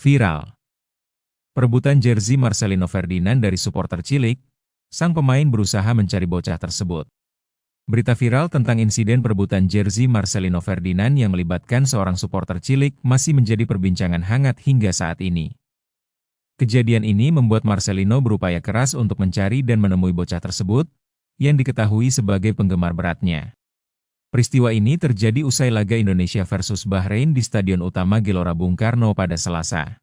Viral. Perebutan jersey Marcelino Ferdinand dari supporter cilik, sang pemain berusaha mencari bocah tersebut. Berita viral tentang insiden perebutan jersey Marcelino Ferdinand yang melibatkan seorang supporter cilik masih menjadi perbincangan hangat hingga saat ini. Kejadian ini membuat Marcelino berupaya keras untuk mencari dan menemui bocah tersebut, yang diketahui sebagai penggemar beratnya. Peristiwa ini terjadi usai laga Indonesia versus Bahrain di Stadion Utama Gelora Bung Karno pada Selasa.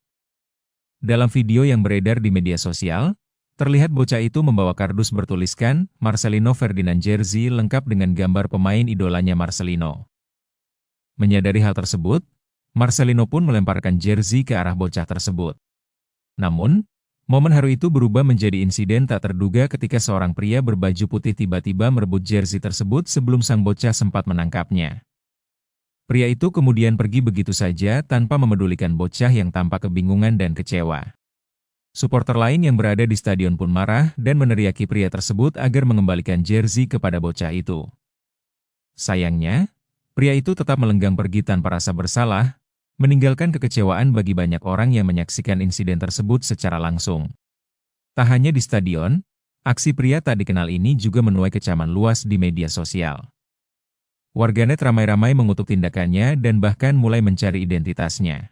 Dalam video yang beredar di media sosial, terlihat bocah itu membawa kardus bertuliskan Marcelino Ferdinand jersey lengkap dengan gambar pemain idolanya Marcelino. Menyadari hal tersebut, Marcelino pun melemparkan jersey ke arah bocah tersebut. Namun, momen haru itu berubah menjadi insiden tak terduga ketika seorang pria berbaju putih tiba-tiba merebut jersey tersebut sebelum sang bocah sempat menangkapnya. Pria itu kemudian pergi begitu saja tanpa memedulikan bocah yang tampak kebingungan dan kecewa. Suporter lain yang berada di stadion pun marah dan meneriaki pria tersebut agar mengembalikan jersey kepada bocah itu. Sayangnya, pria itu tetap melenggang pergi tanpa rasa bersalah, meninggalkan kekecewaan bagi banyak orang yang menyaksikan insiden tersebut secara langsung. Tak hanya di stadion, aksi pria tak dikenal ini juga menuai kecaman luas di media sosial. Warganet ramai-ramai mengutuk tindakannya dan bahkan mulai mencari identitasnya.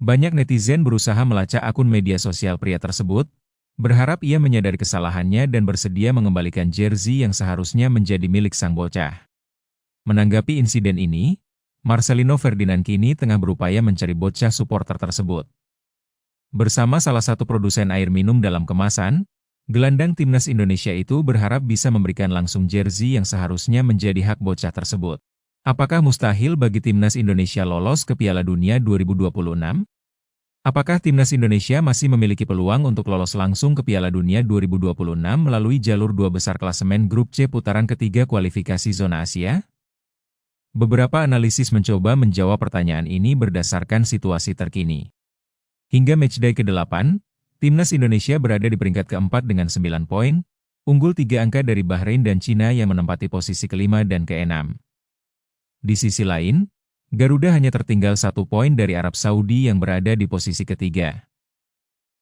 Banyak netizen berusaha melacak akun media sosial pria tersebut, berharap ia menyadari kesalahannya dan bersedia mengembalikan jersey yang seharusnya menjadi milik sang bocah. Menanggapi insiden ini, Marcelino Ferdinand kini tengah berupaya mencari bocah suporter tersebut. Bersama salah satu produsen air minum dalam kemasan, gelandang timnas Indonesia itu berharap bisa memberikan langsung jersey yang seharusnya menjadi hak bocah tersebut. Apakah mustahil bagi timnas Indonesia lolos ke Piala Dunia 2026? Apakah timnas Indonesia masih memiliki peluang untuk lolos langsung ke Piala Dunia 2026 melalui jalur dua besar klasemen Grup C putaran ketiga kualifikasi zona Asia? Beberapa analisis mencoba menjawab pertanyaan ini berdasarkan situasi terkini. Hingga matchday ke-8, timnas Indonesia berada di peringkat keempat dengan 9 poin, unggul 3 angka dari Bahrain dan Cina yang menempati posisi kelima dan keenam. Di sisi lain, Garuda hanya tertinggal 1 poin dari Arab Saudi yang berada di posisi ketiga.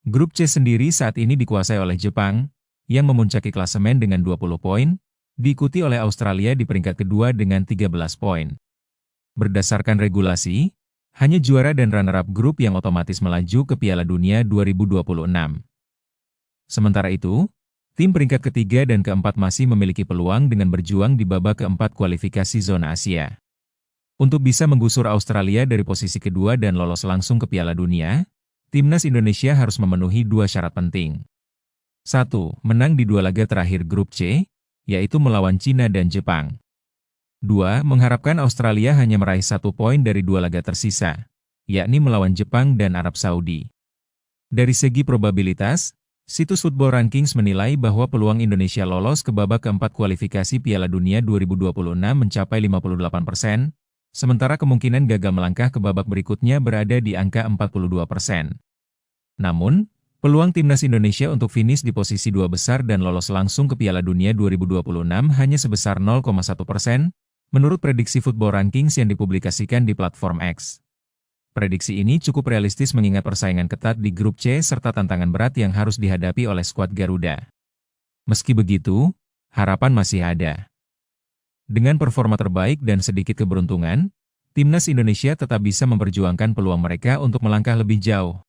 Grup C sendiri saat ini dikuasai oleh Jepang, yang memuncaki klasemen dengan 20 poin, diikuti oleh Australia di peringkat kedua dengan 13 poin. Berdasarkan regulasi, hanya juara dan runner-up grup yang otomatis melaju ke Piala Dunia 2026. Sementara itu, tim peringkat ketiga dan keempat masih memiliki peluang dengan berjuang di babak keempat kualifikasi zona Asia. Untuk bisa menggusur Australia dari posisi kedua dan lolos langsung ke Piala Dunia, timnas Indonesia harus memenuhi 2 syarat penting. 1. Menang di 2 laga terakhir Grup C, yaitu melawan Cina dan Jepang. 2. Mengharapkan Australia hanya meraih 1 poin dari 2 laga tersisa, yakni melawan Jepang dan Arab Saudi. Dari segi probabilitas, situs Football Rankings menilai bahwa peluang Indonesia lolos ke babak keempat kualifikasi Piala Dunia 2026 mencapai 58%, sementara kemungkinan gagal melangkah ke babak berikutnya berada di angka 42%. Namun, peluang timnas Indonesia untuk finish di posisi 2 besar dan lolos langsung ke Piala Dunia 2026 hanya sebesar 0,1%, menurut prediksi Football Rankings yang dipublikasikan di platform X. Prediksi ini cukup realistis mengingat persaingan ketat di Grup C serta tantangan berat yang harus dihadapi oleh skuad Garuda. Meski begitu, harapan masih ada. Dengan performa terbaik dan sedikit keberuntungan, timnas Indonesia tetap bisa memperjuangkan peluang mereka untuk melangkah lebih jauh.